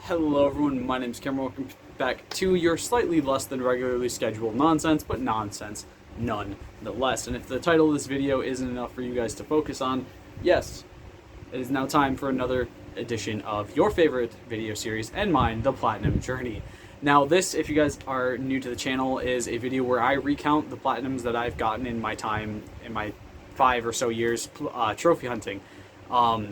Hello everyone, my name is Cameron. Welcome back to your slightly less than regularly scheduled nonsense, but nonsense nonetheless. And if the title of this video isn't enough for you guys to focus on, yes, it is now time for another edition of your favorite video series and mine, The Platinum Journey. Now this, if you guys are new to the channel, is a video where I recount the platinums that I've gotten in my time, in my 5 or so years trophy hunting.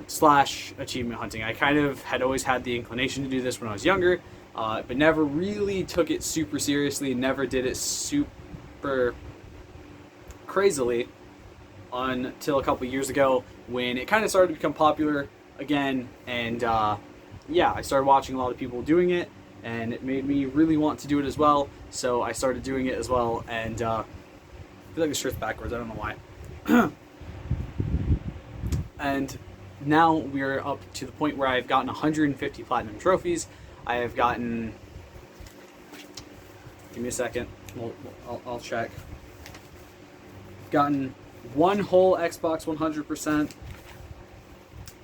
Slash achievement hunting. I kind of had always had the inclination to do this when I was younger, but never really took it super seriously, never did it super crazily until a couple years ago when it kind of started to become popular again, and yeah, I started watching a lot of people doing it, and it made me really want to do it as well, so I started doing it as well, and I feel like the shirt's backwards, I don't know why. And now we're up to the point where I've gotten 150 platinum trophies. I have gotten, give me a second, I'll check. Gotten one whole Xbox 100%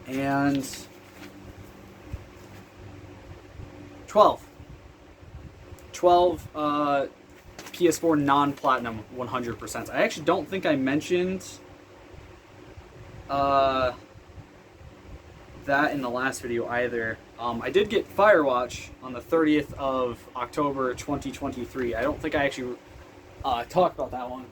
and 12 PS4 non-platinum 100%. I actually don't think I mentioned that in the last video either. I did get Firewatch on the 30th of October 2023. I don't think I actually talked about that one.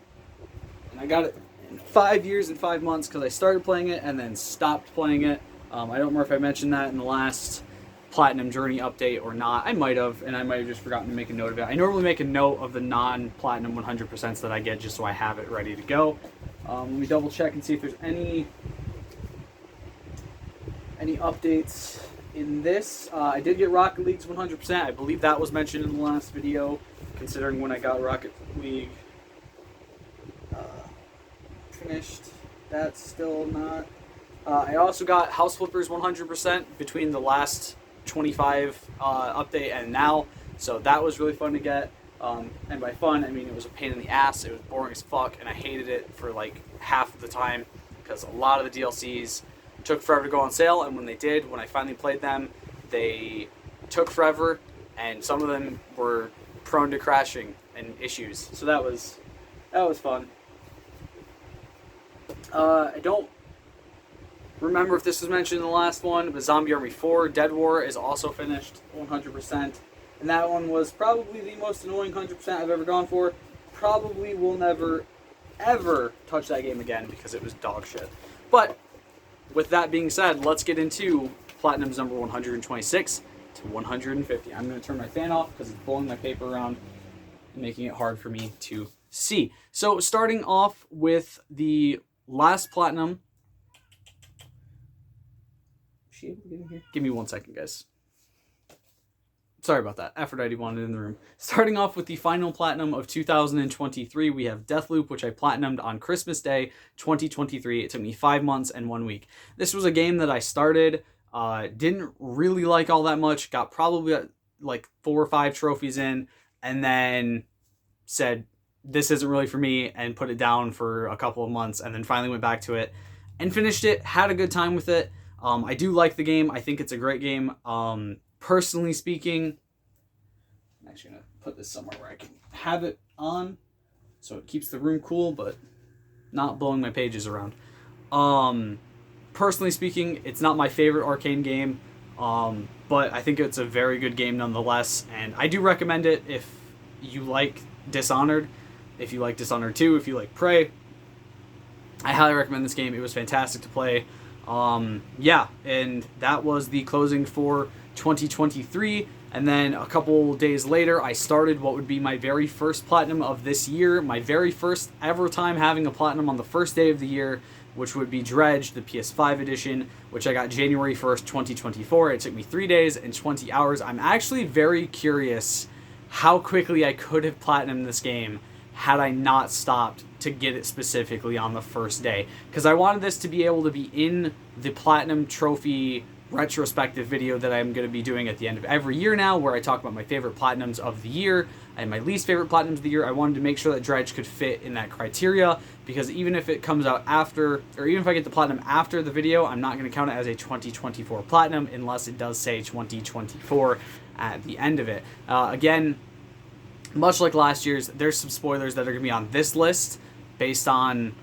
And I got it in 5 years and 5 months because I started playing it and then stopped playing it. I don't remember if I mentioned that in the last Platinum Journey update or not. I might have, and I might have just forgotten to make a note of it. I normally make a note of the non-platinum 100% that I get just so I have it ready to go. Let me double check and see if there's any updates in this. I did get Rocket League's 100%. I believe that was mentioned in the last video, considering when I got Rocket League finished. That's still not. I also got House Flippers 100% between the last 25 update and now, so that was really fun to get. And by fun, I mean it was a pain in the ass, it was boring as fuck, and I hated it for like half of the time because a lot of the DLCs took forever to go on sale, and when they did, when I finally played them, they took forever, and some of them were prone to crashing and issues. So that was fun. I don't remember if this was mentioned in the last one, but Zombie Army 4 Dead War is also finished 100%. And that one was probably the most annoying 100% I've ever gone for. Probably will never, ever touch that game again because it was dog shit. But with that being said, let's get into Platinum's number 126 to 150. I'm going to turn my fan off because it's blowing my paper around and making it hard for me to see. So starting off with the last Platinum. Is she able to get in here? Give me 1 second, guys. Sorry about that. Aphrodite wanted in the room. Starting off with the final Platinum of 2023, we have Deathloop, which I Platinumed on Christmas Day 2023. It took me 5 months and 1 week. This was a game that I started, didn't really like all that much, got probably like 4 or 5 trophies in, and then said, this isn't really for me, and put it down for a couple of months, and then finally went back to it and finished it, had a good time with it. I do like the game. I think it's a great game. Personally speaking, I'm actually going to put this somewhere where I can have it on so it keeps the room cool but not blowing my pages around. Personally speaking, it's not my favorite Arcane game, but I think it's a very good game nonetheless, and I do recommend it if you like Dishonored, if you like Dishonored 2, if you like Prey. I highly recommend this game. It was fantastic to play. Yeah, and that was the closing for 2023, and then a couple days later I started what would be my very first Platinum of this year, my very first ever time having a Platinum on the first day of the year, which would be Dredge, the PS5 edition, which I got January 1st, 2024. It took me 3 days and 20 hours. I'm actually very curious how quickly I could have Platinumed this game had I not stopped to get it specifically on the first day, because I wanted this to be able to be in the Platinum Trophy retrospective video that I'm going to be doing at the end of every year now, where I talk about my favorite platinums of the year and my least favorite platinums of the year. I wanted to make sure that Dredge could fit in that criteria, because even if it comes out after, or even if I get the platinum after the video, I'm not going to count it as a 2024 platinum unless it does say 2024 at the end of it. Again, much like last year's, there's some spoilers that are going to be on this list based on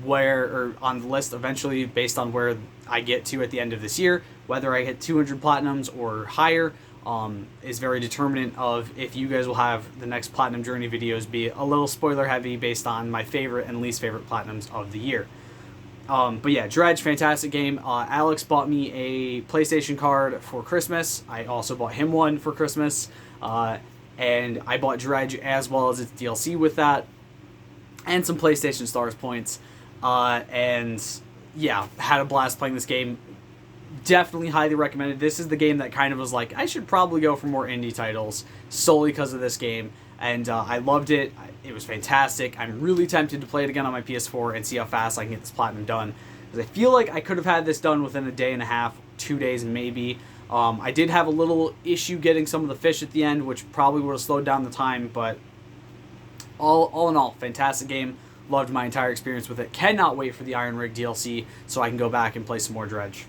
where, or on the list eventually based on where I get to at the end of this year. Whether I hit 200 platinums or higher is very determinant of if you guys will have the next Platinum Journey videos be a little spoiler heavy based on my favorite and least favorite platinums of the year. But yeah, Dredge, fantastic game. Alex bought me a PlayStation card for Christmas. I also bought him one for Christmas. And I bought Dredge as well as its DLC with that. And some PlayStation Stars points. And yeah, had a blast playing this game. Definitely highly recommended. This is the game that kind of was like, I should probably go for more indie titles solely because of this game. And I loved it. It was fantastic. I'm really tempted to play it again on my PS4 and see how fast I can get this platinum done, because I feel like I could have had this done within a day and a half, 2 days maybe. I did have a little issue getting some of the fish at the end, which probably would have slowed down the time, but all in all, fantastic game. Loved my entire experience with it. Cannot wait for the Iron Rig DLC so I can go back and play some more Dredge.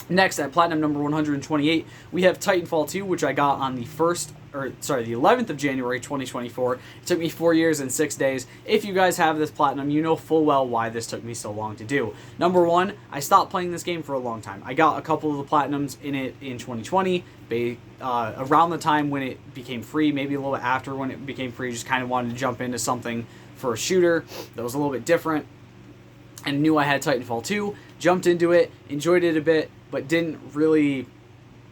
Next, at Platinum number 128, we have Titanfall 2, which I got on the 11th of January, 2024. It took me 4 years and 6 days. If you guys have this Platinum, you know full well why this took me so long to do. Number one, I stopped playing this game for a long time. I got a couple of the Platinums in it in 2020, around the time when it became free, maybe a little bit after when it became free. Just kind of wanted to jump into something for a shooter that was a little bit different, and knew I had Titanfall 2, jumped into it, enjoyed it a bit, but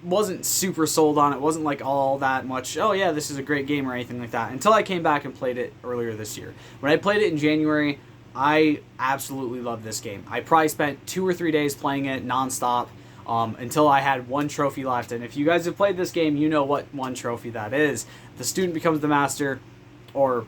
wasn't super sold on it. Wasn't like all that much, oh yeah, this is a great game or anything like that, until I came back and played it earlier this year. When I played it in January, I absolutely loved this game. I probably spent 2 or 3 days playing it nonstop until I had one trophy left. And if you guys have played this game, you know what one trophy that is. The student becomes the master, or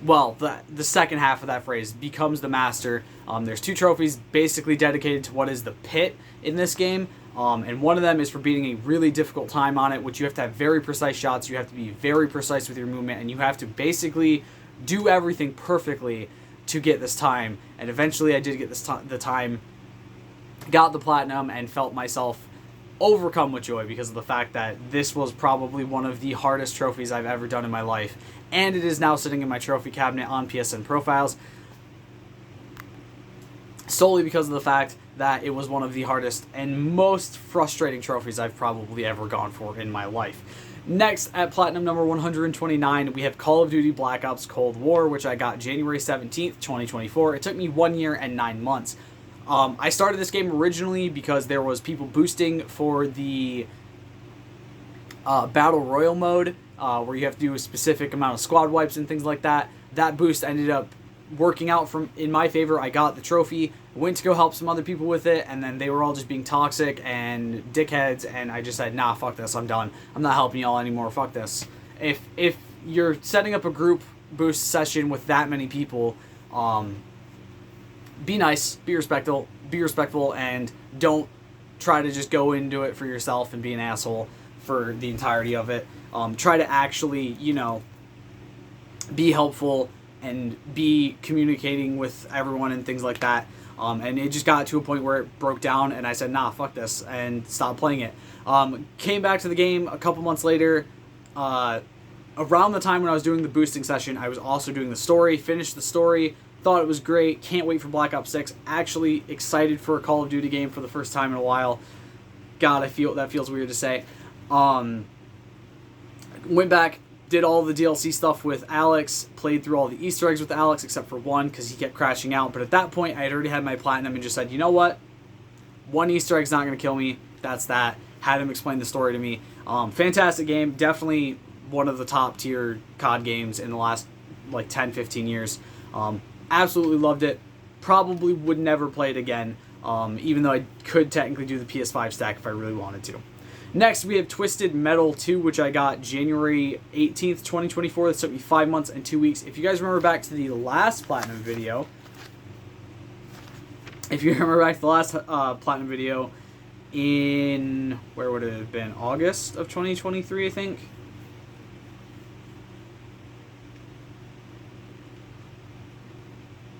well, the second half of that phrase, becomes the master. There's 2 trophies basically dedicated to what is the pit in this game. And one of them is for beating a really difficult time on it, which you have to have very precise shots. You have to be very precise with your movement, and you have to basically do everything perfectly to get this time. And eventually I did get the time, got the platinum, and felt myself overcome with joy because of the fact that this was probably one of the hardest trophies I've ever done in my life. And it is now sitting in my trophy cabinet on PSN Profiles, solely because of the fact that it was one of the hardest and most frustrating trophies I've probably ever gone for in my life. Next, at Platinum number 129, we have Call of Duty Black Ops Cold War, which I got January 17th, 2024. It took me 1 year and 9 months. I started this game originally because there was people boosting for the Battle Royale mode, where you have to do a specific amount of squad wipes and things like that. That boost ended up working out in my favor. I got the trophy, went to go help some other people with it, and then they were all just being toxic and dickheads, and I just said, nah, fuck this, I'm done. I'm not helping y'all anymore, fuck this. If you're setting up a group boost session with that many people, be nice, be respectful, and don't try to just go into it for yourself and be an asshole for the entirety of it. Try to actually, be helpful and be communicating with everyone and things like that. And it just got to a point where it broke down, and I said, nah, fuck this, and stopped playing it. Came back to the game a couple months later. Around the time when I was doing the boosting session, I was also doing the story, finished the story, thought it was great, can't wait for Black Ops 6, actually excited for a Call of Duty game for the first time in a while. God, that feels weird to say. Went back, did all the DLC stuff with Alex, played through all the Easter eggs with Alex except for one because he kept crashing out. But at that point, I had already had my platinum and just said, you know what? One Easter egg's not going to kill me. That's that. Had him explain the story to me. Fantastic game. Definitely one of the top tier COD games in the last 10, 15 years. Absolutely loved it. Probably would never play it again, even though I could technically do the PS5 stack if I really wanted to. Next, we have Twisted Metal 2, which I got January 18th, 2024. This took me 5 months and 2 weeks. If you guys remember back to the last Platinum video, in, where would it have been? August of 2023, I think.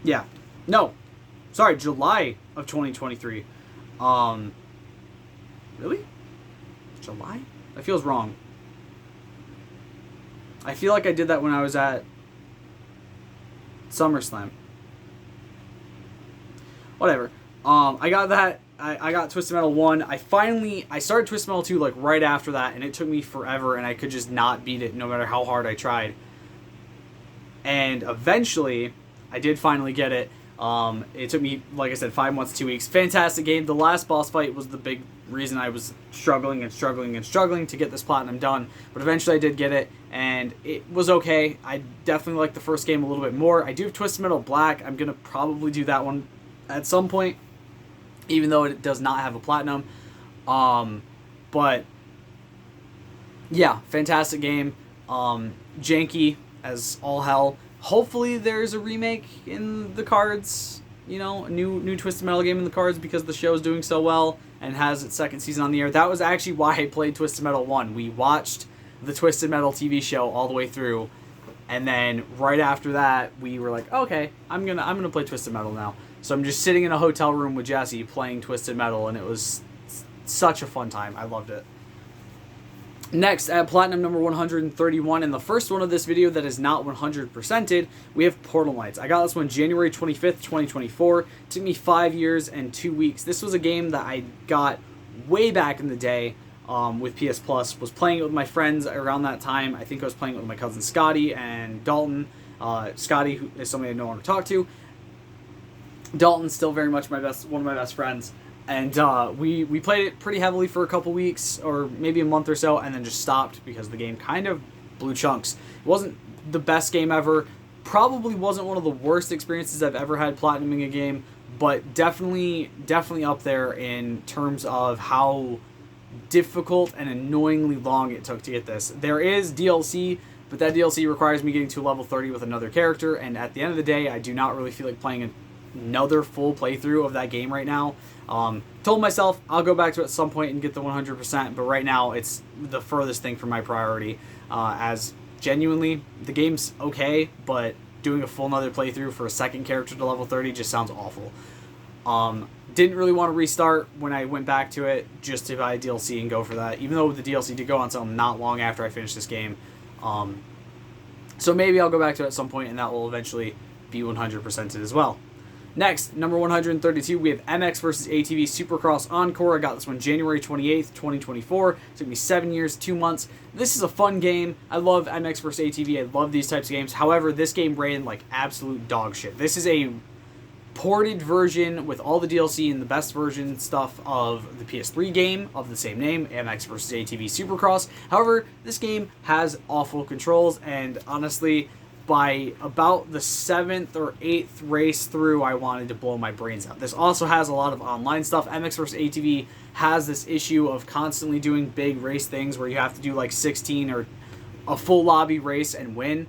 Yeah. No. Sorry, July of 2023. Really? July? That feels wrong. I feel like I did that when I was at SummerSlam. Whatever. I got that. I got Twisted Metal 1. I started Twisted Metal 2 like right after that, and it took me forever, and I could just not beat it no matter how hard I tried. And eventually, I did finally get it. It took me, like I said, 5 months, 2 weeks. Fantastic game. The last boss fight was the big reason I was struggling to get this platinum done. But eventually I did get it, and it was okay. I definitely like the first game a little bit more. I do have Twisted Metal Black. I'm going to probably do that one at some point, even though it does not have a platinum. But, yeah, fantastic game. Janky as all hell. Hopefully there's a remake in the cards, you know, a new Twisted Metal game in the cards, because the show's doing so well and has its second season on the air. That was actually why I played Twisted Metal 1. We watched the Twisted Metal TV show all the way through, and then right after that we were like, okay, I'm gonna play Twisted Metal now. So I'm just sitting in a hotel room with Jesse playing Twisted Metal, and it was such a fun time. I loved it. Next, at Platinum number 131, and the first one of this video that is not 100%ed, we have Portal Knights. I got this one January 25th, 2024. It took me 5 years and 2 weeks. This was a game that I got way back in the day with PS Plus. Was playing it with my friends around that time. I think I was playing it with my cousin Scotty and Dalton. Scotty, who is somebody I no longer talk to. Dalton's still very much one of my best friends. And we played it pretty heavily for a couple weeks, or maybe a month or so, and then just stopped because the game kind of blew chunks. It wasn't the best game ever. Probably wasn't one of the worst experiences I've ever had platinuming a game, but definitely up there in terms of how difficult and annoyingly long it took to get this. There is DLC, but that DLC requires me getting to level 30 with another character, and at the end of the day, I do not really feel like playing another full playthrough of that game right now. Told myself I'll go back to it at some point and get the 100%, but right now it's the furthest thing from my priority, as genuinely the game's okay, but doing a full another playthrough for a second character to level 30 just sounds awful. Didn't really want to restart when I went back to it, just to buy DLC and go for that, even though the DLC did go on sale not long after I finished this game. So maybe I'll go back to it at some point, and that will eventually be 100%ed as well. Next, number 132, we have MX vs. ATV Supercross Encore. I got this one January 28th, 2024. It took me 7 years, 2 months. This is a fun game. I love MX vs. ATV. I love these types of games. However, this game ran like absolute dog shit. This is a ported version with all the DLC and the best version stuff of the PS3 game of the same name, MX vs. ATV Supercross. However, this game has awful controls, and honestly, by about the 7th or 8th race through, I wanted to blow my brains out. This also has a lot of online stuff. MX vs. ATV has this issue of constantly doing big race things where you have to do like 16 or a full lobby race and win,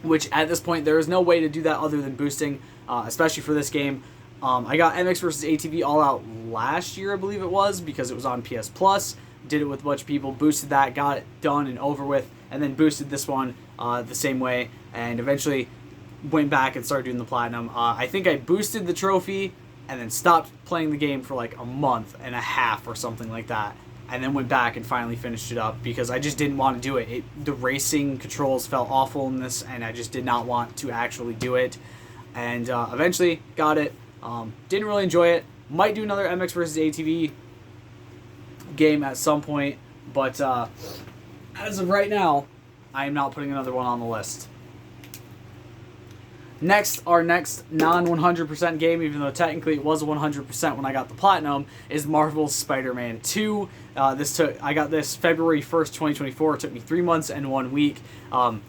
which at this point there is no way to do that other than boosting, especially for this game. I got MX vs. ATV All Out last year, I believe it was, because it was on PS Plus. Did it with a bunch of people, boosted that, got it done and over with, and then boosted this one the same way, and eventually went back and started doing the platinum. I think I boosted the trophy and then stopped playing the game for like a month and a half or something like that, and then went back and finally finished it up because I just didn't want to do it. The racing controls felt awful in this, and I just did not want to actually do it, and eventually got it. Didn't really enjoy it. Might do another MX vs. ATV game at some point, but as of right now, I am not putting another one on the list. Next, our next non-100% game, even though technically it was 100% when I got the platinum, is Marvel's Spider-Man 2. I got this February 1st, 2024. It took me 3 months and 1 week.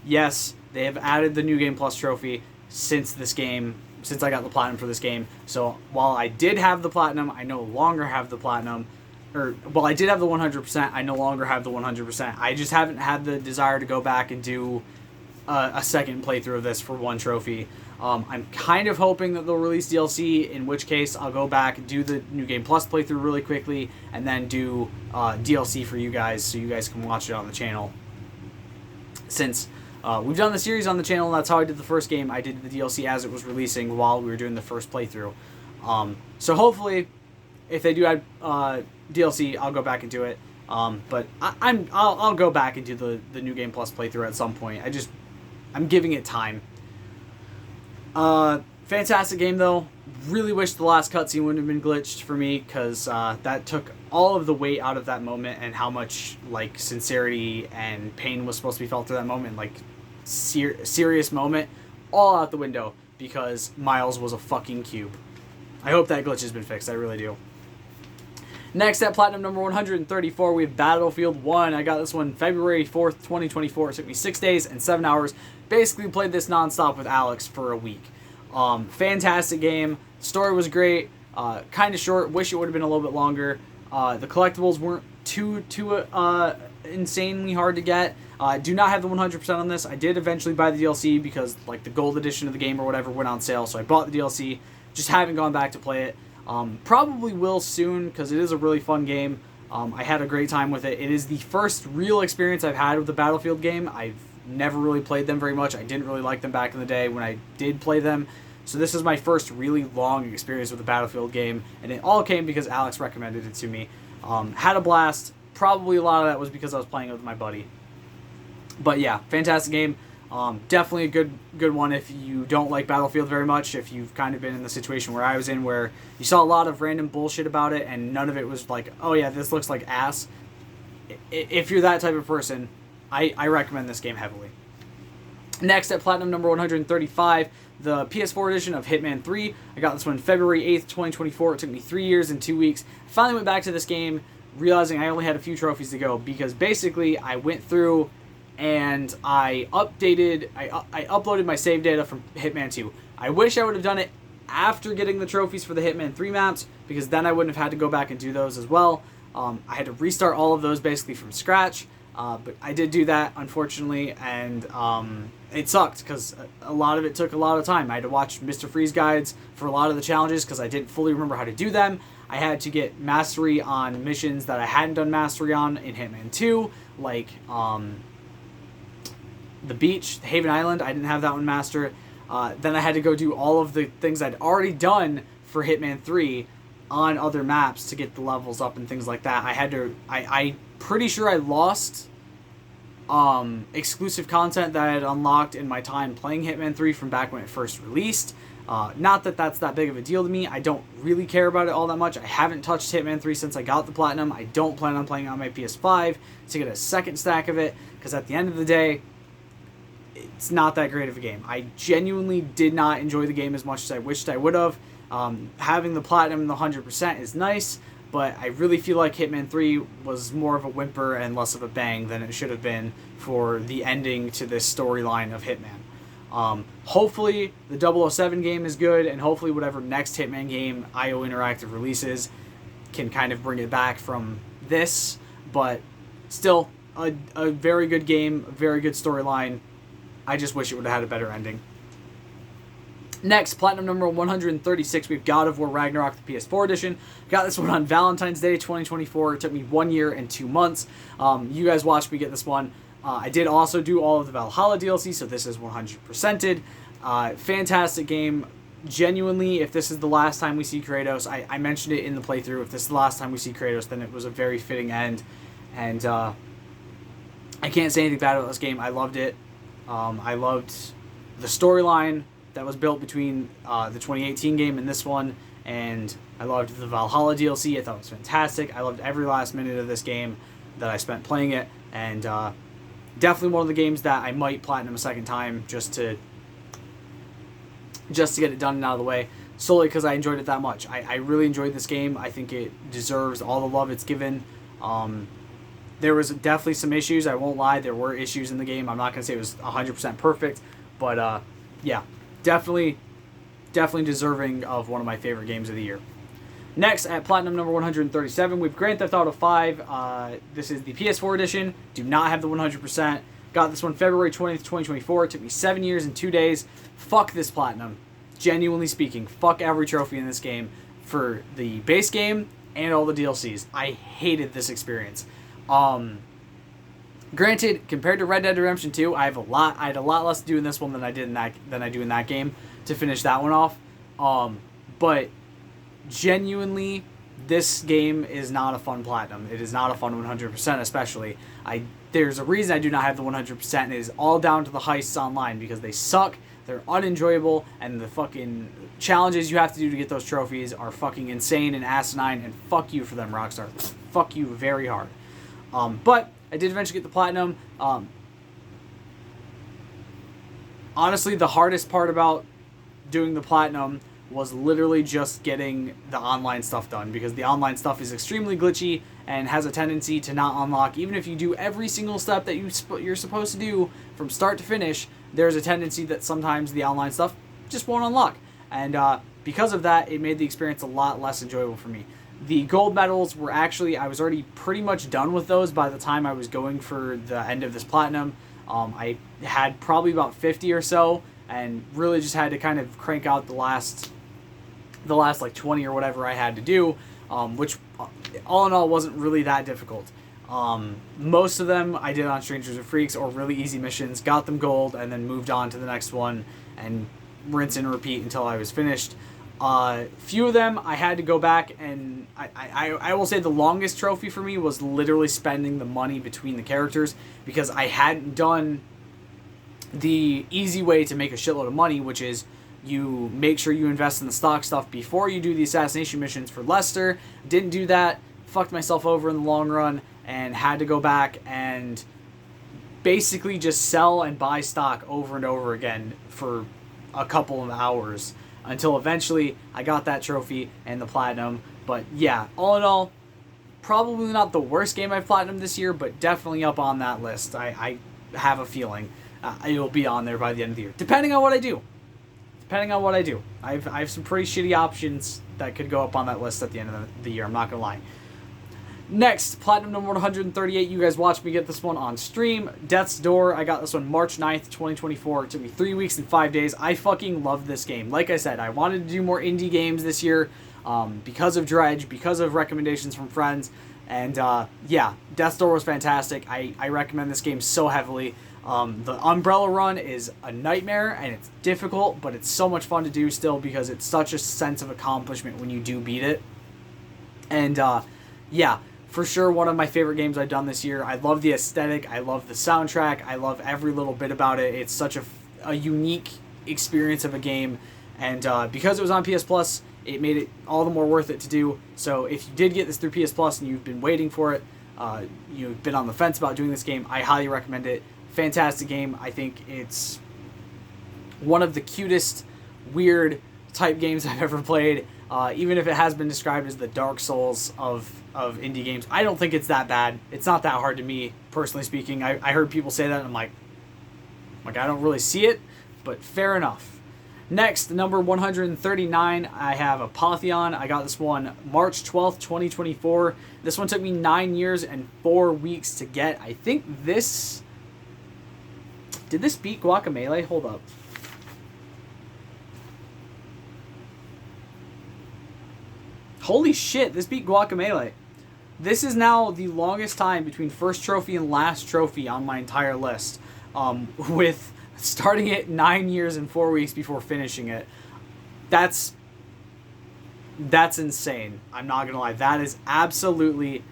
Yes, they have added the New Game Plus trophy since I got the platinum for this game. So while I did have the platinum, I no longer have the platinum. I did have the 100%, I no longer have the 100%. I just haven't had the desire to go back and do a second playthrough of this for one trophy. I'm kind of hoping that they'll release DLC, in which case I'll go back and do the New Game Plus playthrough really quickly, and then do DLC for you guys so you guys can watch it on the channel. Since we've done the series on the channel, and that's how I did the first game, I did the DLC as it was releasing while we were doing the first playthrough. So hopefully, if they do add DLC, I'll go back and do it. But I'll go back and do the New Game Plus playthrough at some point. I'm giving it time. Fantastic game though. Really wish the last cutscene wouldn't have been glitched for me, because that took all of the weight out of that moment, and how much like sincerity and pain was supposed to be felt through that moment, like serious moment, all out the window because Miles was a fucking cube. I hope that glitch has been fixed. I really do. Next, at Platinum number 134, we have Battlefield 1. I got this one February 4th, 2024. It took me 6 days and 7 hours. Basically played this nonstop with Alex for a week. Fantastic game. Story was great. Kind of short. Wish it would have been a little bit longer. The collectibles weren't too insanely hard to get. Do not have the 100% on this. I did eventually buy the DLC because like the gold edition of the game or whatever went on sale, so I bought the DLC. Just haven't gone back to play it. Probably will soon, because it is a really fun game. I had a great time with it. It is the first real experience I've had with the Battlefield game. I've never really played them very much. I didn't really like them back in the day when I did play them. So this is my first really long experience with the Battlefield game, and it all came because Alex recommended it to me. Had a blast. Probably a lot of that was because I was playing it with my buddy. But yeah, fantastic game. Definitely a good one if you don't like Battlefield very much, if you've kind of been in the situation where I was in, where you saw a lot of random bullshit about it and none of it was like, oh yeah, this looks like ass. If you're that type of person, I recommend this game heavily. Next, at Platinum number 135, the PS4 edition of Hitman 3. I got this one February 8th, 2024. It took me 3 years and 2 weeks. I finally went back to this game, realizing I only had a few trophies to go, because basically I went through and I uploaded my save data from Hitman 2. I wish I would have done it after getting the trophies for the Hitman 3 maps, because then I wouldn't have had to go back and do those as well. I had to restart all of those basically from scratch, but I did do that, unfortunately, and it sucked because a lot of it took a lot of time. I had to watch Mr. Freeze guides for a lot of the challenges because I didn't fully remember how to do them. I had to get mastery on missions that I hadn't done mastery on in Hitman 2, like the beach, Haven Island. I didn't have that one mastered. Then I had to go do all of the things I'd already done for Hitman 3 on other maps to get the levels up and things like that. I'm pretty sure I lost exclusive content that I had unlocked in my time playing Hitman 3 from back when it first released. Not that that's that big of a deal to me. I don't really care about it all that much. I haven't touched Hitman 3 since I got the Platinum. I don't plan on playing it on my PS5 to get a second stack of it, because at the end of the day, it's not that great of a game. I genuinely did not enjoy the game as much as I wished I would have. Having the Platinum and the 100% is nice, but I really feel like Hitman 3 was more of a whimper and less of a bang than it should have been for the ending to this storyline of Hitman. Hopefully the 007 game is good, and hopefully whatever next Hitman game IO Interactive releases can kind of bring it back from this, but still a very good game, a very good storyline. I just wish it would have had a better ending. Next, Platinum number 136, we have God of War Ragnarok, the PS4 edition. Got this one on Valentine's Day 2024. It took me 1 year and 2 months. You guys watched me get this one. I did also do all of the Valhalla DLC, so this is 100%ed. Fantastic game. Genuinely, if this is the last time we see Kratos, I mentioned it in the playthrough, if this is the last time we see Kratos, then it was a very fitting end. And I can't say anything bad about this game. I loved it. I loved the storyline that was built between the 2018 game and this one, and I loved the Valhalla DLC. I thought it was fantastic. I loved every last minute of this game that I spent playing it, and definitely one of the games that I might platinum a second time just to get it done and out of the way, solely because I enjoyed it that much. I really enjoyed this game. I think it deserves all the love it's given. There was definitely some issues. I won't lie. There were issues in the game. I'm not going to say it was 100% perfect, but yeah, definitely deserving of one of my favorite games of the year. Next, at Platinum number 137, we have Grand Theft Auto 5. This is the PS4 edition. Do not have the 100%. Got this one February 20th, 2024. It took me 7 years and 2 days. Fuck this platinum. Genuinely speaking, fuck every trophy in this game for the base game and all the DLCs. I hated this experience. Granted, compared to Red Dead Redemption 2, I had a lot less to do in this one than I do in that game to finish that one off. But genuinely, this game is not a fun platinum. It is not a fun 100%, especially. There's a reason I do not have the 100%, and it is all down to the heists online, because they suck, they're unenjoyable, and the fucking challenges you have to do to get those trophies are fucking insane and asinine, and fuck you for them, Rockstar. Fuck you very hard. But I did eventually get the platinum. Honestly, the hardest part about doing the platinum was literally just getting the online stuff done, because the online stuff is extremely glitchy and has a tendency to not unlock. Even if you do every single step that you're supposed to do from start to finish, there's a tendency that sometimes the online stuff just won't unlock. And because of that, it made the experience a lot less enjoyable for me. The gold medals were actually, I was already pretty much done with those by the time I was going for the end of this platinum. I had probably about 50 or so, and really just had to kind of crank out the last like 20 or whatever I had to do, which all in all wasn't really that difficult. Most of them I did on Strangers and Freaks, or really easy missions, got them gold, and then moved on to the next one and rinse and repeat until I was finished. Few of them I had to go back, and I will say the longest trophy for me was literally spending the money between the characters, because I hadn't done the easy way to make a shitload of money, which is you make sure you invest in the stock stuff before you do the assassination missions for Lester. Didn't do that, fucked myself over in the long run, and had to go back and basically just sell and buy stock over and over again for a couple of hours until eventually I got that trophy and the platinum. But yeah, all in all, probably not the worst game I've platinumed this year, but definitely up on that list. I have a feeling it'll be on there by the end of the year, depending on what I do. I have some pretty shitty options that could go up on that list at the end of the year, I'm not gonna lie. Next, platinum number 138. You guys watched me get this one on stream. Death's Door. I got this one March 9th, 2024. It took me 3 weeks and 5 days. I fucking love this game. Like I said, I wanted to do more indie games this year because of Dredge, because of recommendations from friends. And yeah, Death's Door was fantastic. I recommend this game so heavily. The Umbrella Run is a nightmare, and it's difficult, but it's so much fun to do still, because it's such a sense of accomplishment when you do beat it. And yeah, for sure one of my favorite games I've done this year. I love the aesthetic, I love the soundtrack, I love every little bit about it. It's such a unique experience of a game, and because it was on PS Plus, it made it all the more worth it to do. So if you did get this through PS Plus and you've been waiting for it, you've been on the fence about doing this game, I highly recommend it. Fantastic game. I think it's one of the cutest, weird type games I've ever played. Even if it has been described as the Dark Souls of indie games, I don't think it's that bad. It's not that hard to me, personally speaking. I heard people say that, and I'm like I don't really see it, but fair enough. Next, number 139, I have Apotheon. I got this one March 12th, 2024. This one took me 9 years and 4 weeks to get. I think this... Did this beat Guacamelee? Hold up. Holy shit, this beat Guacamelee. This is now the longest time between first trophy and last trophy on my entire list. With starting it 9 years and 4 weeks before finishing it. That's insane. I'm not gonna lie. That is absolutely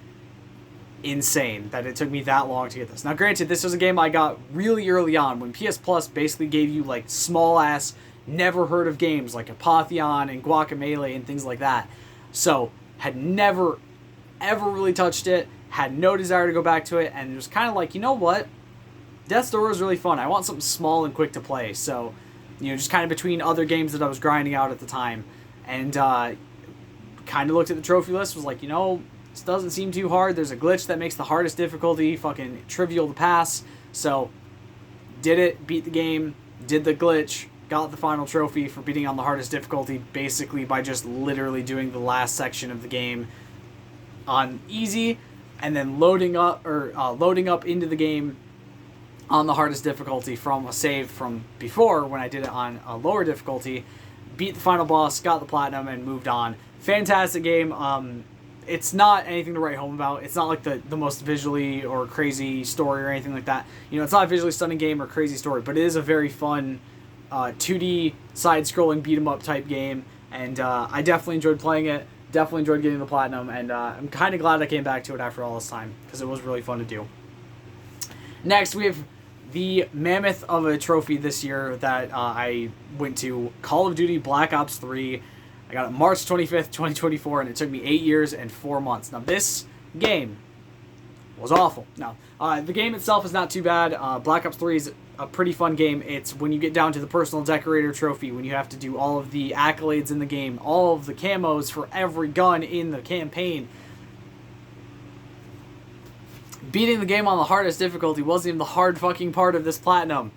insane that it took me that long to get this. Now granted, this was a game I got really early on when PS Plus basically gave you like small ass, never heard of games like Apotheon and Guacamelee and things like that. So had never ever really touched it, had no desire to go back to it, and it was kind of like, you know what? Death's Door was really fun. I want something small and quick to play. So, you know, just kind of between other games that I was grinding out at the time, and kind of looked at the trophy list, was like, you know, this doesn't seem too hard. There's a glitch that makes the hardest difficulty fucking trivial to pass. So, did it, beat the game, did the glitch, got the final trophy for beating on the hardest difficulty, basically by just literally doing the last section of the game on easy, and then loading up into the game on the hardest difficulty from a save from before when I did it on a lower difficulty. Beat the final boss, got the platinum, and moved on. Fantastic game. It's not anything to write home about. It's not like the most visually or crazy story or anything like that. You know, it's not a visually stunning game or crazy story, but it is a very fun 2D side-scrolling beat-em-up type game, and I definitely enjoyed playing it. Definitely enjoyed getting the platinum, and I'm kind of glad I came back to it after all this time, because it was really fun to do. Next, we have the mammoth of a trophy this year that I went to, Call of Duty Black Ops 3. I got it March 25th, 2024, and it took me 8 years and 4 months. Now, this game was awful. Now, the game itself is not too bad. Black Ops 3 is a pretty fun game. It's when you get down to the personal decorator trophy, when you have to do all of the accolades in the game, all of the camos for every gun in the campaign. Beating the game on the hardest difficulty wasn't even the hard fucking part of this platinum.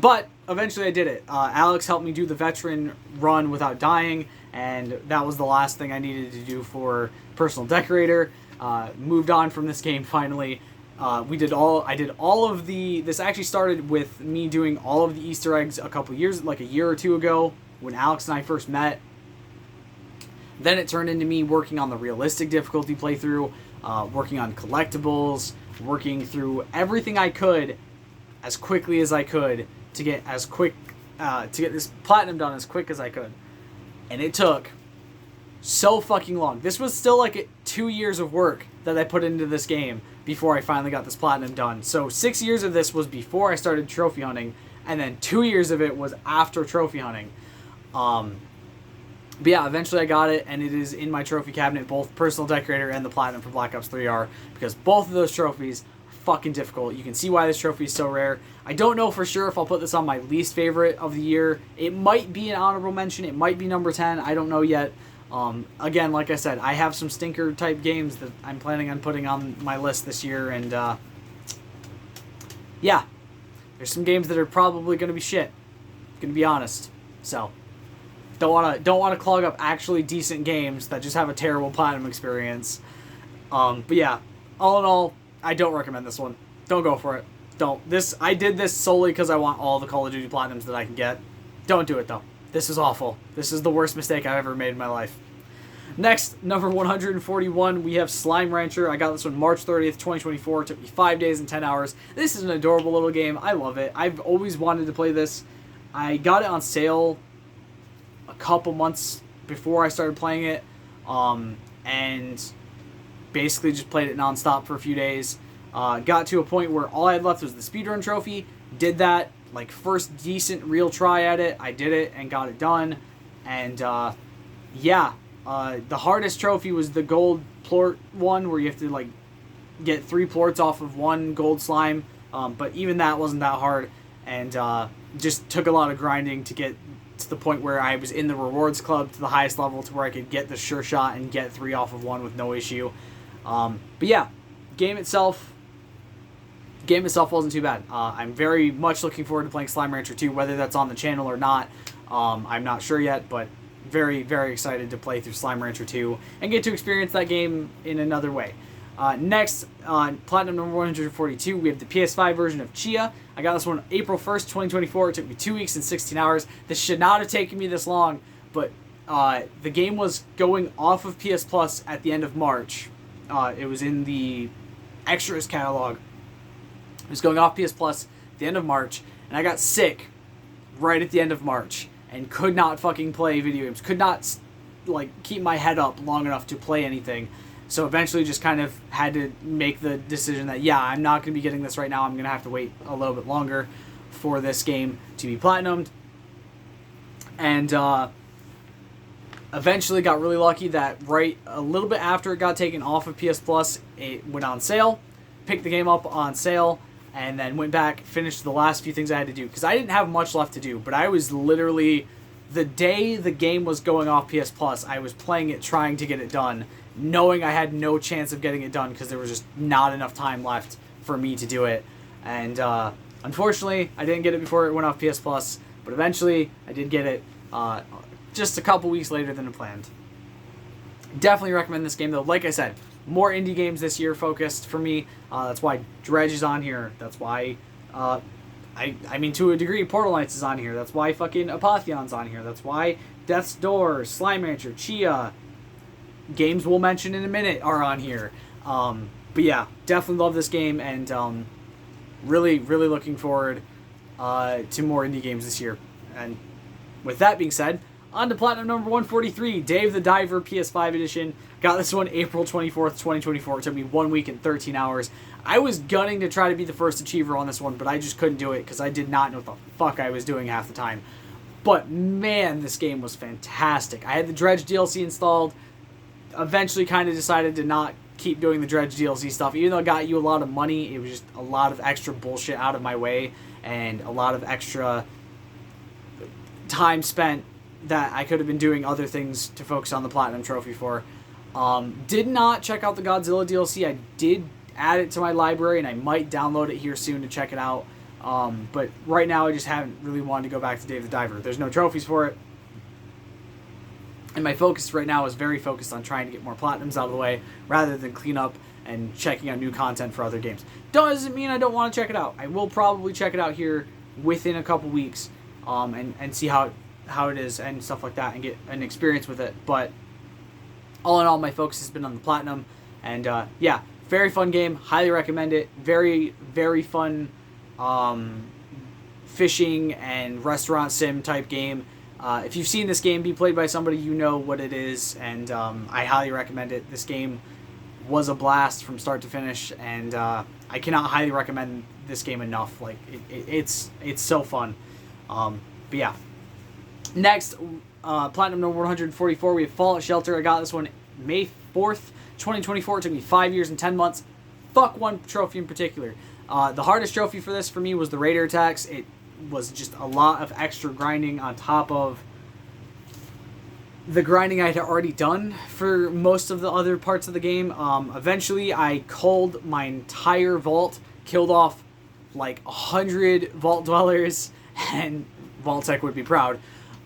But eventually I did it. Alex helped me do the veteran run without dying, and that was the last thing I needed to do for personal decorator. Moved on from this game finally. I did all of the, this actually started with me doing all of the Easter eggs a couple years, like a year or two ago, when Alex and I first met. Then it turned into me working on the realistic difficulty playthrough, working on collectibles, working through everything I could as quickly as I could to get this platinum done as quick as I could. And it took so fucking long. This was still like 2 years of work that I put into this game before I finally got this platinum done. So 6 years of this was before I started trophy hunting, and then 2 years of it was after trophy hunting. But yeah, eventually I got it, and it is in my trophy cabinet. Both personal decorator and the platinum for Black Ops 3 are, because both of those trophies are fucking difficult. You can see why this trophy is so rare. I don't know for sure if I'll put this on my least favorite of the year. It might be an honorable mention. It might be number 10. I don't know yet. Again, like I said, I have some stinker type games that I'm planning on putting on my list this year, and yeah, there's some games that are probably going to be shit. Gonna be honest. So don't want to clog up actually decent games that just have a terrible platinum experience. But yeah, all in all, I don't recommend this one. Don't go for it. Don't. I did this solely because I want all the Call of Duty platinums that I can get. Don't do it though. This is awful. This is the worst mistake I've ever made in my life. Next, number 141, we have Slime Rancher. I got this one March 30th, 2024. It took me 5 days and 10 hours. This is an adorable little game. I love it. I've always wanted to play this. I got it on sale a couple months before I started playing it, and basically just played it nonstop for a few days. Got to a point where all I had left was the speedrun trophy. Did that, like, first decent real try at it. I did it and got it done. And yeah, the hardest trophy was the gold plort one, where you have to like get 3 plorts off of 1 gold slime. But even that wasn't that hard, and just took a lot of grinding to get to the point where I was in the rewards club to the highest level, to where I could get the sure shot and get 3 off of 1 with no issue. But yeah, game itself wasn't too bad. I'm very much looking forward to playing Slime Rancher 2, whether that's on the channel or not. I'm not sure yet, but very, very excited to play through Slime Rancher 2 and get to experience that game in another way. Next, on Platinum number 142, we have the PS5 version of Chia. I got this one April 1st, 2024. It took me 2 weeks and 16 hours. This should not have taken me this long, but the game was going off of PS Plus at the end of March. It was in the extras catalog. It was going off PS Plus at the end of March, and I got sick right at the end of March and could not fucking play video games. Could not like keep my head up long enough to play anything. So eventually just kind of had to make the decision that, yeah, I'm not going to be getting this right now. I'm going to have to wait a little bit longer for this game to be platinumed. And eventually got really lucky that right a little bit after it got taken off of PS Plus, it went on sale. Picked the game up on sale, and then went back, finished the last few things I had to do. Because I didn't have much left to do, but I was literally, the day the game was going off PS Plus, I was playing it, trying to get it done, knowing I had no chance of getting it done because there was just not enough time left for me to do it. And unfortunately, I didn't get it before it went off PS Plus, but eventually I did get it just a couple weeks later than I planned. Definitely recommend this game though. Like I said, more indie games this year focused for me. That's why Dredge is on here. That's why, I mean, to a degree, Portal Knights is on here. That's why fucking Apotheon's on here. That's why Death's Door, Slime Rancher, Chia, games we'll mention in a minute are on here. But yeah, definitely love this game, and really, really looking forward to more indie games this year. And with that being said, on to Platinum number 143, Dave the Diver PS5 edition. Got this one April 24th, 2024. It took me 1 week and 13 hours. I was gunning to try to be the first achiever on this one, but I just couldn't do it because I did not know what the fuck I was doing half the time. But man, this game was fantastic. I had the Dredge DLC installed. Eventually kind of decided to not keep doing the Dredge DLC stuff. Even though it got you a lot of money, it was just a lot of extra bullshit out of my way and a lot of extra time spent that I could have been doing other things to focus on the Platinum Trophy for. Did not check out the Godzilla DLC. I did add it to my library, and I might download it here soon to check it out. But right now, I just haven't really wanted to go back to Dave the Diver. There's no trophies for it. And my focus right now is very focused on trying to get more Platinums out of the way, rather than clean up and checking out new content for other games. Doesn't mean I don't want to check it out. I will probably check it out here within a couple weeks, and see how it is and stuff like that, and get an experience with it. But all in all, my focus has been on the Platinum, and yeah, very fun game. Highly recommend it. Very, very fun fishing and restaurant sim type game. If you've seen this game be played by somebody, you know what it is, and I highly recommend it. This game was a blast from start to finish, and I cannot highly recommend this game enough. Like it's so fun. But yeah. Next, Platinum number 144, we have Fallout Shelter. I got this one May 4th, 2024. It took me 5 years and 10 months. Fuck one trophy in particular. The hardest trophy for this for me was the Raider attacks. It was just a lot of extra grinding on top of the grinding I had already done for most of the other parts of the game. Eventually, I culled my entire vault, killed off like 100 vault dwellers, and Vault-Tec would be proud.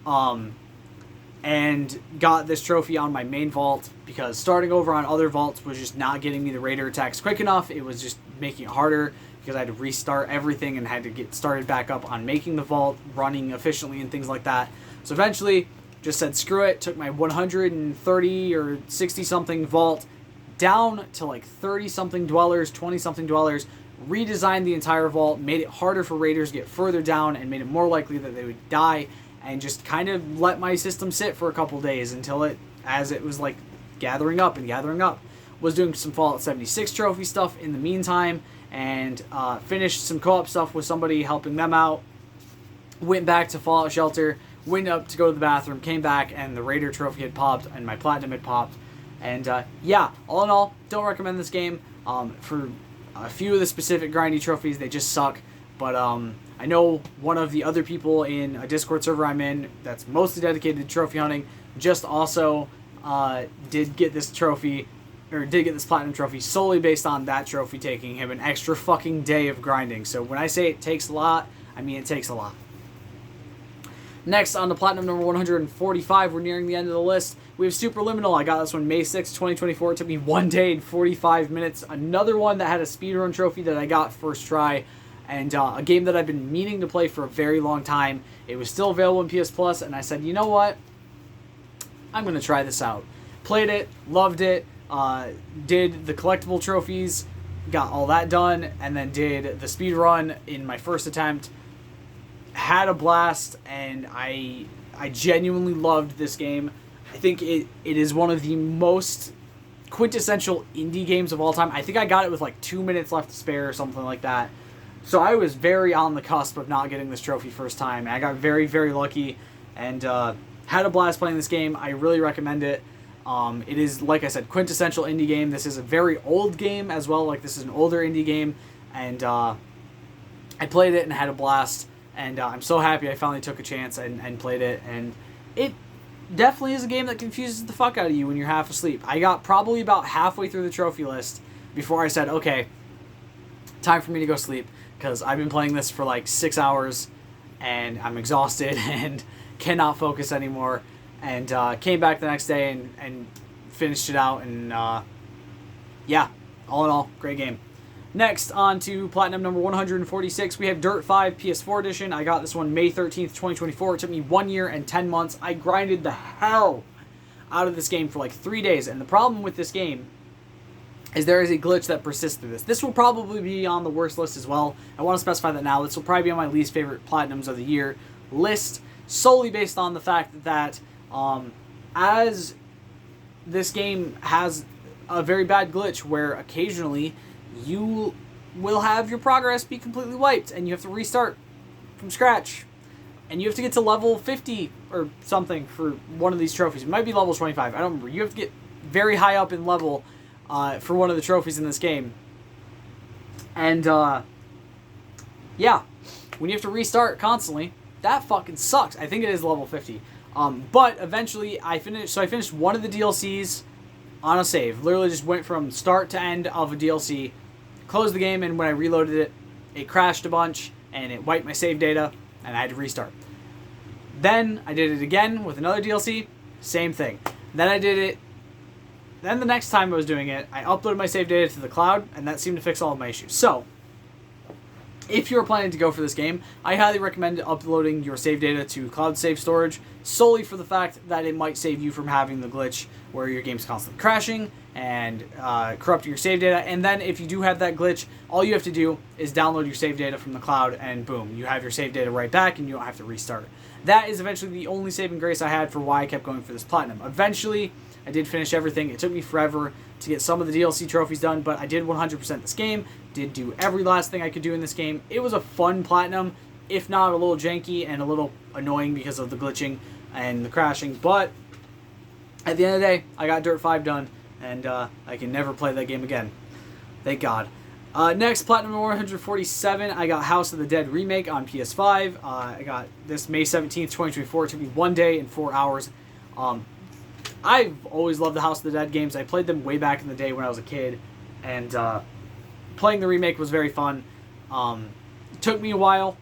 And got this trophy on my main vault, because starting over on other vaults was just not getting me the Raider attacks quick enough. It was just making it harder, because I had to restart everything and had to get started back up on making the vault running efficiently and things like that. So eventually just said screw it, took my 130 or 60 something vault down to like 30 something dwellers, 20 something dwellers, redesigned the entire vault, made it harder for raiders to get further down, and made it more likely that they would die, and just kind of let my system sit for a couple days until as it was like gathering up, was doing some Fallout 76 trophy stuff in the meantime, and finished some co-op stuff with somebody helping them out, went back to Fallout Shelter, went up to go to the bathroom, came back, and the Raider trophy had popped, and my Platinum had popped, and yeah, all in all, don't recommend this game. For a few of the specific grindy trophies, they just suck, but I know one of the other people in a Discord server I'm in that's mostly dedicated to trophy hunting just also did get this trophy, or did get this Platinum trophy solely based on that trophy taking him an extra fucking day of grinding. So when I say it takes a lot, I mean it takes a lot. Next, on to Platinum number 145, we're nearing the end of the list. We have Superliminal. I got this one May 6, 2024. It took me 1 day and 45 minutes. Another one that had a speedrun trophy that I got first try. And a game that I've been meaning to play for a very long time. It was still available in PS Plus, and I said, you know what? I'm going to try this out. Played it, loved it, did the collectible trophies, got all that done, and then did the speedrun in my first attempt. Had a blast, and I genuinely loved this game. I think it is one of the most quintessential indie games of all time. I think I got it with like 2 minutes left to spare or something like that. So I was very on the cusp of not getting this trophy first time. I got very, very lucky, and had a blast playing this game. I really recommend it. It is, like I said, quintessential indie game. This is a very old game as well. Like, this is an older indie game, and I played it and had a blast. And I'm so happy I finally took a chance and played it. And it definitely is a game that confuses the fuck out of you when you're half asleep. I got probably about halfway through the trophy list before I said, okay, time for me to go sleep. Because I've been playing this for like 6 hours, and I'm exhausted and cannot focus anymore. And came back the next day and finished it out. And yeah, all in all, great game. Next, on to Platinum number 146, we have Dirt 5 PS4 Edition. I got this one May 13th, 2024. It took me 1 year and 10 months. I grinded the hell out of this game for like 3 days, and the problem with this game is there is a glitch that persists through this. This will probably be on the worst list as well. I want to specify that now. This will probably be on my least favorite Platinums of the year list, solely based on the fact that as this game has a very bad glitch where occasionally you will have your progress be completely wiped and you have to restart from scratch. And you have to get to level 50 or something for one of these trophies. It might be level 25. I don't remember. You have to get very high up in level for one of the trophies in this game. And, yeah. When you have to restart constantly, that fucking sucks. I think it is level 50. But eventually, I finished one of the DLCs on a save. Literally just went from start to end of a DLC, closed the game, and when I reloaded it, it crashed a bunch, and it wiped my save data, and I had to restart. Then I did it again with another DLC, same thing. Then the next time I was doing it, I uploaded my save data to the cloud, and that seemed to fix all of my issues. So, if you're planning to go for this game, I highly recommend uploading your save data to cloud save storage, solely for the fact that it might save you from having the glitch where your game's constantly crashing and corrupting your save data. And then if you do have that glitch, all you have to do is download your save data from the cloud, and boom, you have your save data right back, and you don't have to restart. That is eventually the only saving grace I had for why I kept going for this Platinum. Eventually, I did finish everything. It took me forever to get some of the DLC trophies done, but I did 100% this game, did do every last thing I could do in this game. It was a fun Platinum, if not a little janky and a little annoying because of the glitching and the crashing, but at the end of the day, I got Dirt 5 done, and I can never play that game again. Thank God. Next, Platinum 147, I got House of the Dead Remake on PS5. I got this May 17th, 2024. It took me 1 day and 4 hours. I've always loved the House of the Dead games. I played them way back in the day when I was a kid, and playing the remake was very fun. It took me a while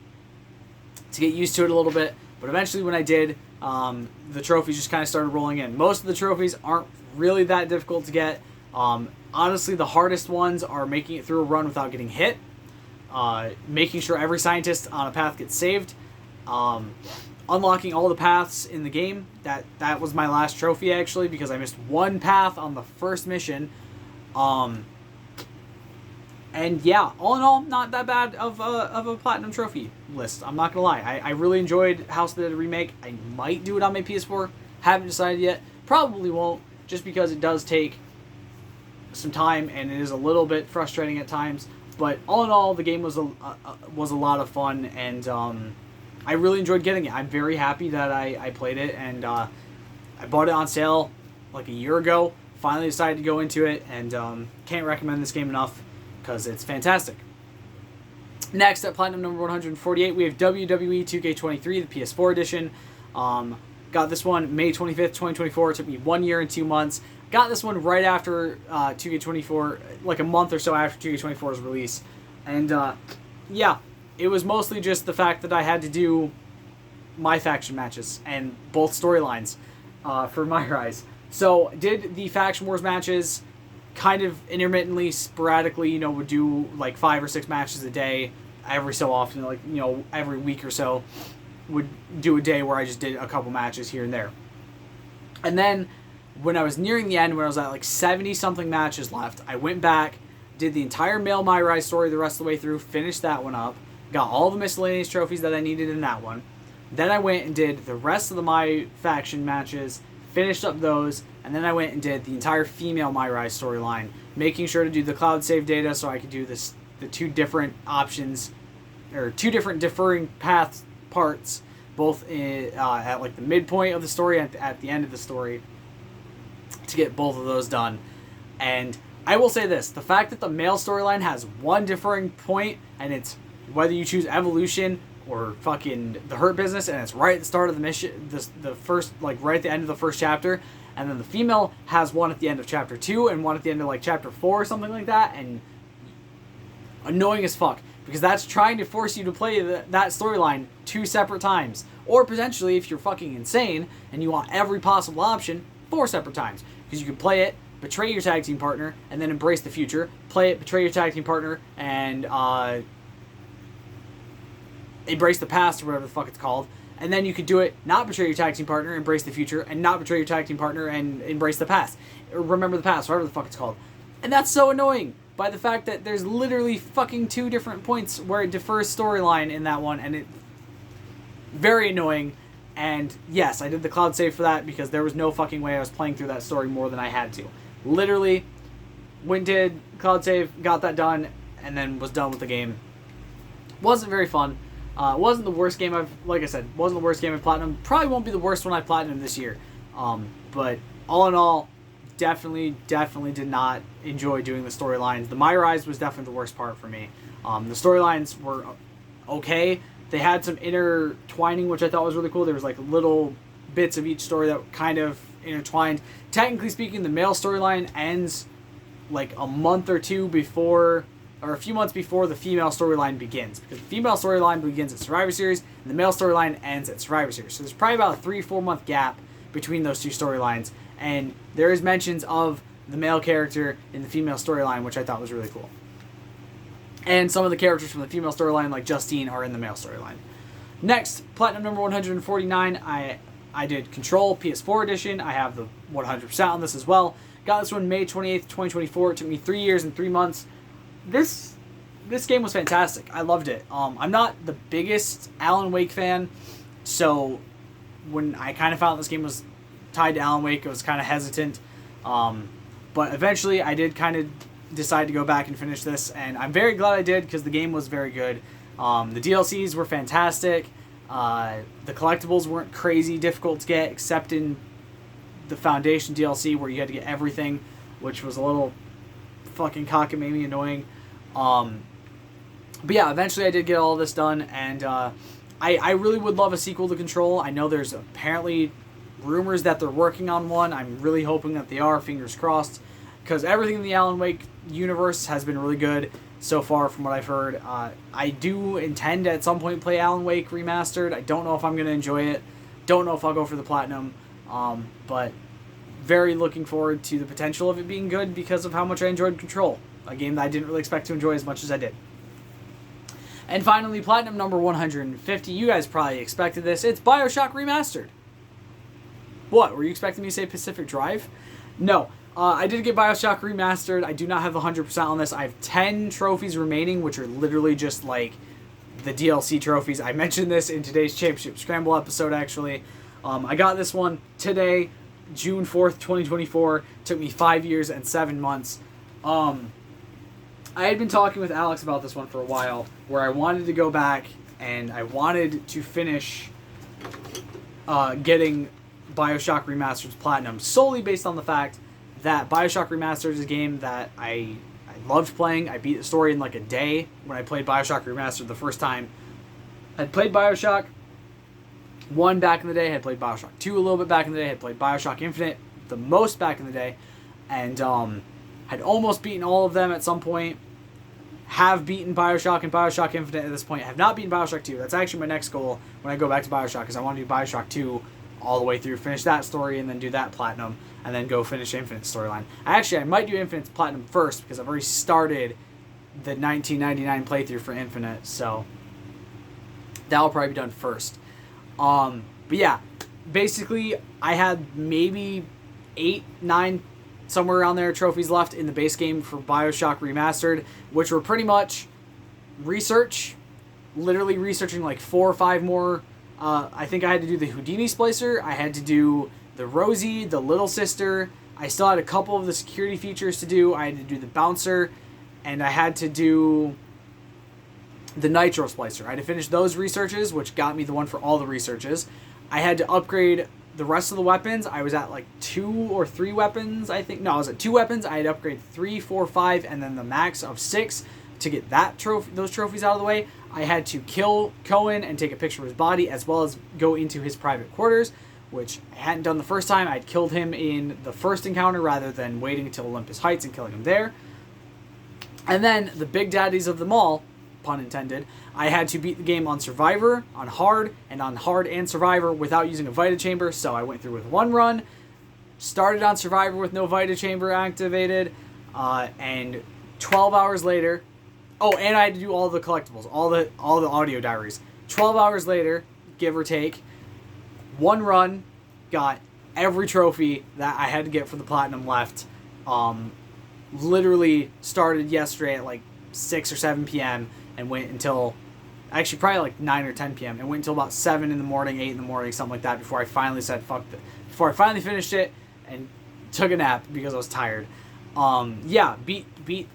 to get used to it a little bit, but eventually when I did, the trophies just kind of started rolling in. Most of the trophies aren't really that difficult to get. Honestly, the hardest ones are making it through a run without getting hit, making sure every scientist on a path gets saved, unlocking all the paths in the game. That was my last trophy, actually, because I missed one path on the first mission. And yeah, all in all, not that bad of a Platinum trophy list. I'm not going to lie. I really enjoyed House of the Dead Remake. I might do it on my PS4. Haven't decided yet. Probably won't, just because it does take some time and it is a little bit frustrating at times. But all in all, the game was a lot of fun, and I really enjoyed getting it. I'm very happy that I played it, and I bought it on sale like a year ago. Finally decided to go into it, and can't recommend this game enough because it's fantastic. Next, at Platinum number 148, we have WWE 2K23, the PS4 edition. Got this one May 25th, 2024. It took me 1 year and 2 months. Got this one right after 2K24, like a month or so after 2K24's release. And yeah, it was mostly just the fact that I had to do my faction matches and both storylines for My Rise. So did the Faction Wars matches kind of intermittently, sporadically, would do like 5 or 6 matches a day every so often, like, every week or so would do a day where I just did a couple matches here and there. And then when I was nearing the end, when I was at like 70 something matches left, I went back, did the entire male My Rise story the rest of the way through, finished that one up, got all the miscellaneous trophies that I needed in that one. Then I went and did the rest of the My Faction matches, finished up those, and then I went and did the entire female My Rise storyline, making sure to do the cloud save data so I could do the 2 different options, or 2 different differing paths parts, both at like the midpoint of the story and at the end of the story, to get both of those done. And I will say this, the fact that the male storyline has one differing point, and it's whether you choose evolution or fucking the Hurt Business, and it's right at the start of the mission, the first, like right at the end of the first chapter, and then the female has one at the end of chapter 2 and one at the end of like chapter 4 or something like that, and annoying as fuck, because that's trying to force you to play that storyline 2 separate times, or potentially, if you're fucking insane and you want every possible option, 4 separate times, because you could play it betray your tag team partner, and then embrace the future. Play it, betray your tag team partner, and embrace the past, or whatever the fuck it's called. And then you could do it, not betray your tag team partner, embrace the future, and not betray your tag team partner and embrace the past. Or remember the past, whatever the fuck it's called. And that's so annoying by the fact that there's literally fucking 2 different points where it defers storyline in that one, and it very annoying. And yes, I did the cloud save for that because there was no fucking way I was playing through that story more than I had to. Literally, went, did cloud save, got that done, and then was done with the game. Wasn't very fun. Wasn't the worst game like I said, wasn't the worst game I've platinum. Probably won't be the worst one I platinum this year. But all in all, definitely did not enjoy doing the storylines. The My Rise was definitely the worst part for me. The storylines were okay. They had some intertwining, which I thought was really cool. There was like little bits of each story that kind of intertwined. Technically speaking, the male storyline ends like a month or two before, or a few months before the female storyline begins. Because the female storyline begins at Survivor Series, and the male storyline ends at Survivor Series. So there's probably about a 3-4 month gap between those 2 storylines. And there is mentions of the male character in the female storyline, which I thought was really cool. And some of the characters from the female storyline, like Justine, are in the male storyline. Next, platinum number 149, I did Control PS4 edition. I have the 100% on this as well. Got this one May 28th, 2024. It took me 3 years and 3 months. This game was fantastic. I loved it. I'm not the biggest Alan Wake fan, so when I kind of found this game was tied to Alan Wake, I was kind of hesitant. But eventually I did kind of decide to go back and finish this, and I'm very glad I did because the game was very good. The DLCs were fantastic. The collectibles weren't crazy difficult to get, except in the Foundation DLC where you had to get everything, which was a little fucking cockamamie annoying. But yeah, eventually I did get all this done, and I really would love a sequel to Control. I know there's apparently rumors that they're working on one. I'm really hoping that they are, fingers crossed, because everything in the Alan Wake universe has been really good so far from what I've heard. I do intend to at some point play Alan Wake Remastered. I don't know if I'm going to enjoy it. Don't know if I'll go for the Platinum. But very looking forward to the potential of it being good because of how much I enjoyed Control. A game that I didn't really expect to enjoy as much as I did. And finally, Platinum number 150. You guys probably expected this. It's BioShock Remastered. What? Were you expecting me to say Pacific Drive? No. I did get BioShock Remastered. I do not have 100% on this. I have 10 trophies remaining, which are literally just like the DLC trophies. I mentioned this in today's Championship Scramble episode, actually. I got this one today, June 4th, 2024. Took me 5 years and 7 months. I had been talking with Alex about this one for a while, where I wanted to go back and I wanted to finish getting BioShock Remastered's Platinum, solely based on the fact that BioShock Remastered is a game that I loved playing. I beat the story in like a day when I played BioShock Remastered the first time. I'd played BioShock 1 back in the day, had played BioShock 2 a little bit back in the day, had played BioShock Infinite the most back in the day, and had almost beaten all of them at some point. Have beaten BioShock and BioShock Infinite at this point. Have not beaten BioShock 2. That's actually my next goal when I go back to BioShock, because I want to do BioShock 2 all the way through, finish that story, and then do that Platinum, and then go finish Infinite storyline. I might do Infinite's Platinum first, because I've already started the 1999 playthrough for Infinite, so that'll probably be done first. But yeah, basically, I had maybe 8, 9, somewhere around there, trophies left in the base game for BioShock Remastered, which were pretty much research, literally researching like 4 or 5 more. I think I had to do the Houdini Splicer, I had to do the Rosie, the Little Sister, I still had a couple of the security features to do, I had to do the Bouncer, and I had to do the Nitro Splicer. I had to finish those researches, which got me the one for all the researches. I had to upgrade the rest of the weapons. I was at like 2 or 3 weapons, I think. No, I was at 2 weapons. I had to upgrade 3, 4, 5, and then the max of 6 to get those trophies out of the way. I had to kill Cohen and take a picture of his body, as well as go into his private quarters, which I hadn't done the first time. I'd killed him in the first encounter rather than waiting until Olympus Heights and killing him there. And then the big daddies of them all, pun intended, I had to beat the game on Survivor, on Hard and Survivor without using a Vita Chamber, so I went through with 1 run, started on Survivor with no Vita Chamber activated, and 12 hours later, oh, and I had to do all the collectibles, all the audio diaries. 12 hours later, give or take, one run, got every trophy that I had to get for the Platinum left. Literally started yesterday at like 6 or 7 p.m. and went until, actually probably like 9 or 10 p.m. and went until about 7 in the morning, 8 in the morning, something like that, before I finally said fuck it. Before I finally finished it and took a nap because I was tired. Yeah, beat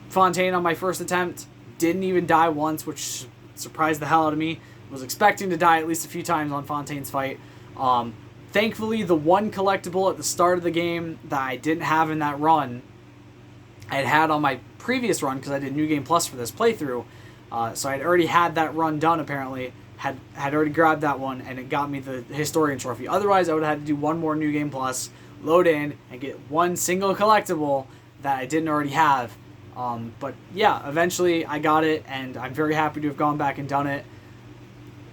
Fontaine on my first attempt. Didn't even die once, which surprised the hell out of me. Was expecting to die at least a few times on Fontaine's fight. Thankfully, the one collectible at the start of the game that I didn't have in that run, I had on my previous run because I did New Game Plus for this playthrough. So I'd already had that run done, apparently. Had already grabbed that one, and it got me the Historian Trophy. Otherwise, I would have had to do one more New Game Plus, load in, and get one single collectible that I didn't already have. But yeah, eventually I got it, and I'm very happy to have gone back and done it.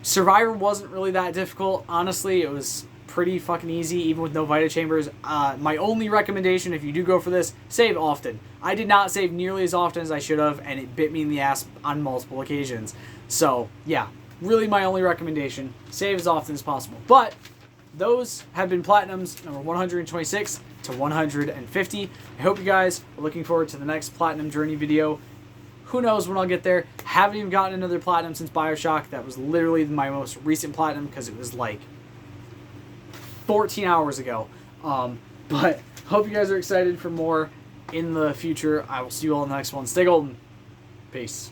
Survivor wasn't really that difficult. Honestly, it was pretty fucking easy, even with no Vita Chambers. My only recommendation, if you do go for this, save often. I did not save nearly as often as I should have, and it bit me in the ass on multiple occasions. So, yeah, really my only recommendation. Save as often as possible. But those have been Platinums number 126 to 150. I hope you guys are looking forward to the next Platinum Journey video. Who knows when I'll get there. Haven't even gotten another Platinum since Bioshock. That was literally my most recent Platinum because it was like 14 hours ago. But hope you guys are excited for more in the future. I will see you all in the next one. Stay golden. Peace.